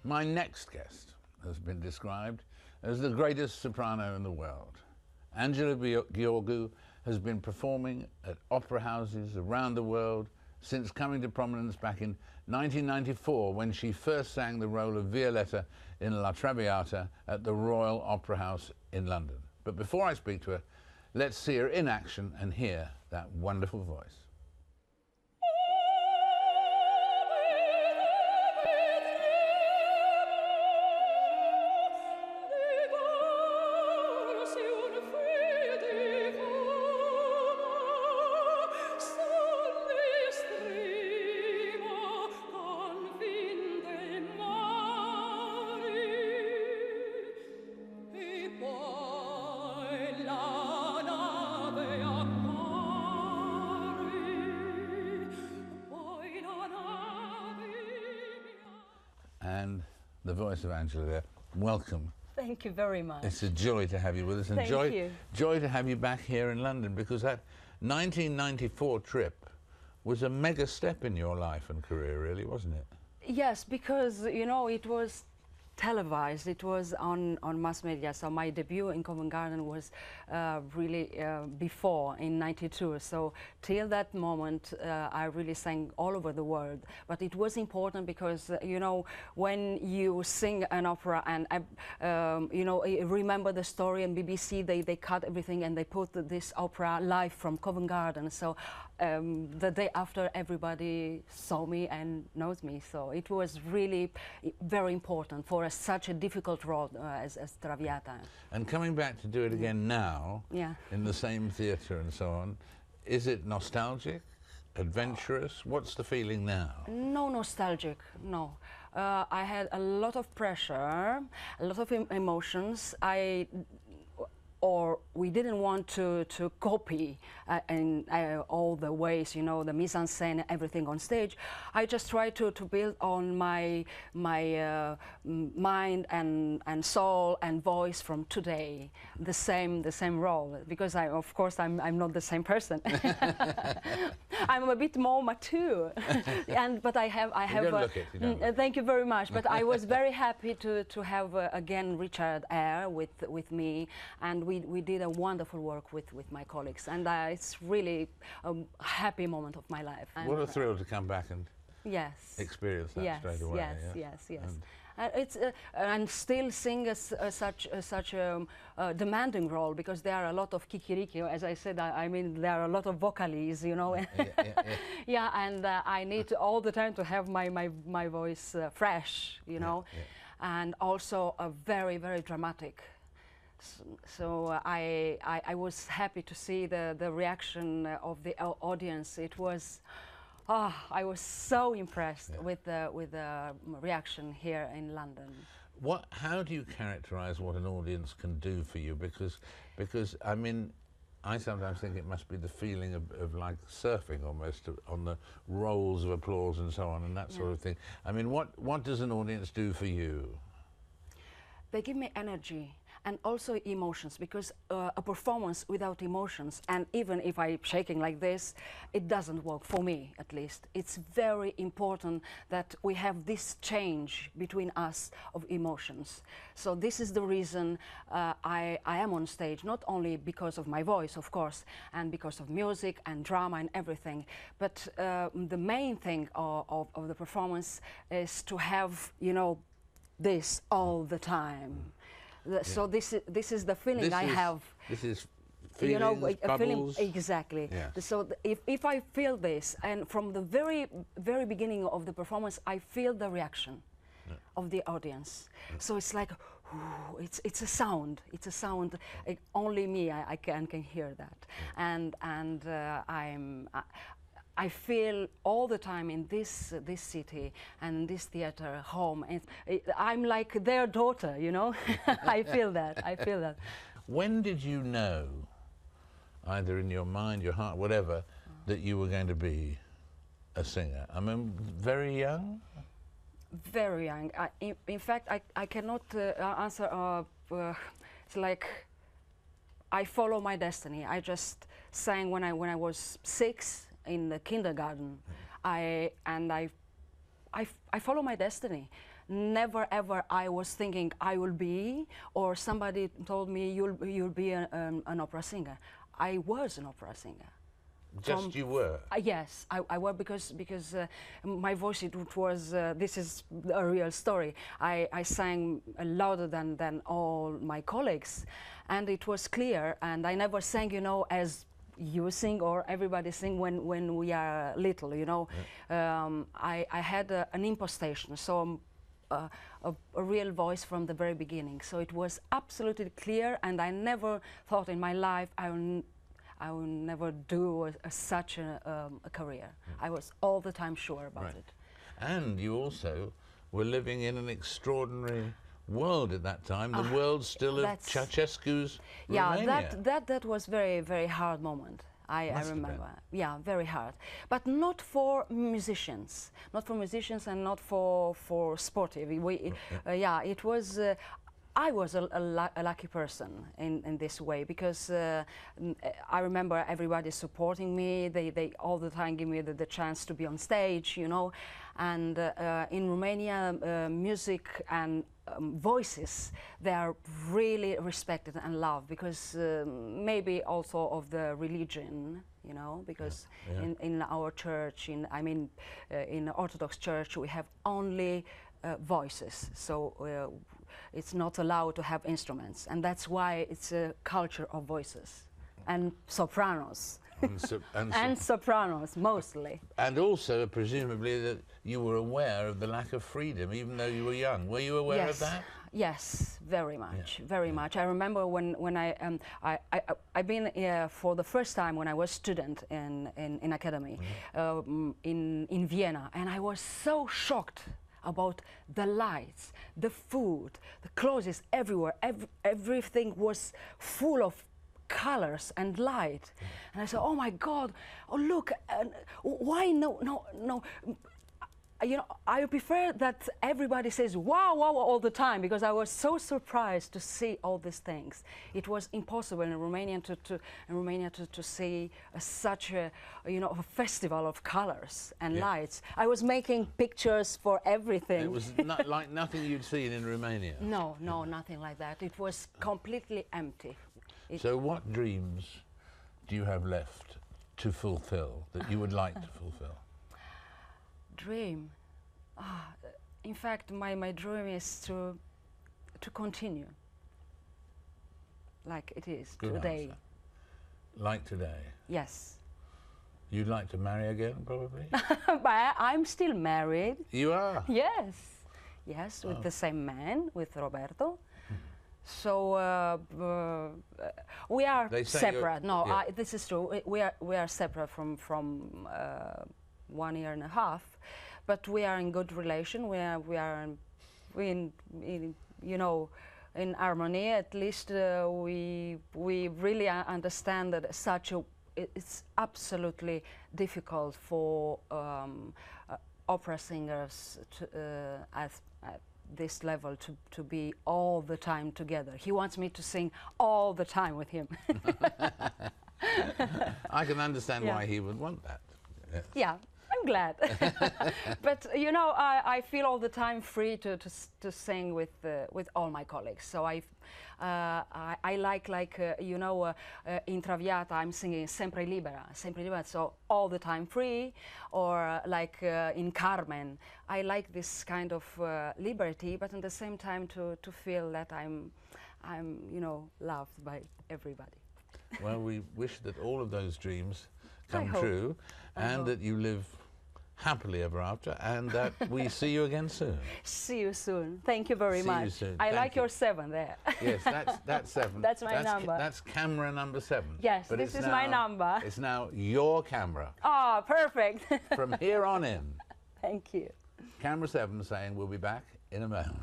My next guest has been described as the greatest soprano in the world. Angela Gheorghiu has been performing at opera houses around the world since coming to prominence back in 1994 when she first sang the role of Violetta in La Traviata at the Royal Opera House in London. But before I speak to her, let's see her in action and hear that wonderful voice. And the voice of Angela there. Welcome. Thank you very much. It's a joy to have you with us, and joy to have you back here in London, because that 1994 trip was a mega step in your life and career, really, wasn't it? Yes, because, you know, it was televised, it was on mass media, so my debut in Covent Garden was really before, in '92, so till that moment I really sang all over the world. But it was important because, you know, when you sing an opera and, you know, remember the story, and BBC, they cut everything and they put this opera live from Covent Garden, so the day after everybody saw me and knows me, so it was really very important for such a difficult role as Traviata. And coming back to do it again now, in the same theatre and so on, is it nostalgic, adventurous? What's the feeling now? No nostalgic, no. I had a lot of pressure, a lot of emotions. We didn't want to copy in all the ways, you know, the mise en scène, everything on stage. I just tried to build on my mind and soul and voice from today, the same role, because of course I'm not the same person. I'm a bit more mature, but I have. You don't look it. You don't look it. Thank you very much. But I was very happy to have again Richard Eyre with me, and we did a wonderful work with my colleagues, and it's really a happy moment of my life. What a thrill to come back and experience that straight away. Yes. It's and still sing such a demanding role, because there are a lot of kikiriki, as I said. I mean, there are a lot of vocalies, you know. And I need I the time to have my voice fresh, you know, and also a very dramatic. So I was happy to see the reaction of the audience. It was, I was so impressed with the reaction here in London. How do you characterize what an audience can do for you? Because I mean, I sometimes think it must be the feeling of like surfing almost, on the rolls of applause and so on and that sort of thing. I mean, what does an audience do for you? They give me energy and also emotions, because a performance without emotions, and even if I'm shaking like this, it doesn't work, for me at least. It's very important that we have this change between us of emotions. So this is the reason I am on stage, not only because of my voice, of course, and because of music and drama and everything, but the main thing of the performance is to have, you know, this all the time. So this is the feeling I have. This is feelings, you know, a bubbles. feeling, exactly. So if I feel this, and from the very beginning of the performance, I feel the reaction of the audience. So it's like, ooh, it's a sound. It's a sound. Only me I can hear that, and I feel all the time in this city and this theater home. I'm like their daughter, you know. I feel that. I feel that. When did you know, either in your mind, your heart, whatever, that you were going to be a singer? I mean, very young? Very young. In fact, I cannot answer. It's like I follow my destiny. I just sang when I was 6. In the kindergarten, I follow my destiny. never ever I was thinking I will be, or somebody told me you'll be an opera singer. I was an opera singer. Just you were? Yes, I was, because my voice, it was, this is a real story. I sang louder than all my colleagues, and it was clear, and I never sang, you know, as you sing or everybody sing when we are little, you know. Yeah. I had an impostation, so a real voice from the very beginning. So it was absolutely clear, and I never thought in my life I will never do such a career. I was all the time sure about it. And you also were living in an extraordinary world at that time, the world still of Ceaucescu's Romania. Yeah, that was very, very hard moment. I remember. Yeah, very hard. But not for musicians. Not for musicians and not for sportive. Yeah, it was... I was a lucky person in this way, because I remember everybody supporting me. They all the time give me the chance to be on stage, you know. And in Romania, music and voices, they are really respected and loved, because maybe also of the religion, you know, because in our church, in Orthodox Church, we have only voices. So it's not allowed to have instruments, and that's why it's a culture of voices and sopranos. And sopranos, mostly. And also, presumably, that you were aware of the lack of freedom, even though you were young. Were you aware of that? Yes, very much, very much. I remember when I've been for the first time when I was student in academy in Vienna, and I was so shocked about the lights, the food, the clothes everywhere. Everything was full of colors and light. And I said, oh my God, oh look, why no. You know, I prefer that everybody says wow, wow all the time, because I was so surprised to see all these things. It was impossible in Romania to see such a, you know, a festival of colors and lights. I was making pictures for everything. It was not like nothing you'd seen in Romania. No, nothing like that. It was completely empty. So what dreams do you have left to fulfill, that you would like to fulfill? Dream. In fact, my dream is to continue like it is today. Answer. Like today? Yes. You'd like to marry again, probably? But I'm still married. You are? Yes. Yes, with the same man, with Roberto. So we are separate. No, this is true. We are separate from 1 year and a half, but we are in good relation. We are in you know, in harmony. At least we really understand that it's absolutely difficult for opera singers at this level to be all the time together. He wants me to sing all the time with him. I can understand why he would want that. Yes. Yeah, I'm glad. But you know, I feel all the time free to sing with all my colleagues. So I like you know, in Traviata I'm singing sempre libera, so all the time free. Or like in Carmen, I like this kind of liberty, but at the same time to feel that I'm you know, loved by everybody. Well, we wish that all of those dreams come true, and that you live happily ever after, and that we see you again soon. See you soon. Thank you very much. See you soon. I like your 7 there. Yes, that's 7. That's my number. That's camera number 7. Yes, but this is my number. It's now your camera. Oh, perfect. From here on in. Thank you. Camera 7 saying we'll be back in a moment.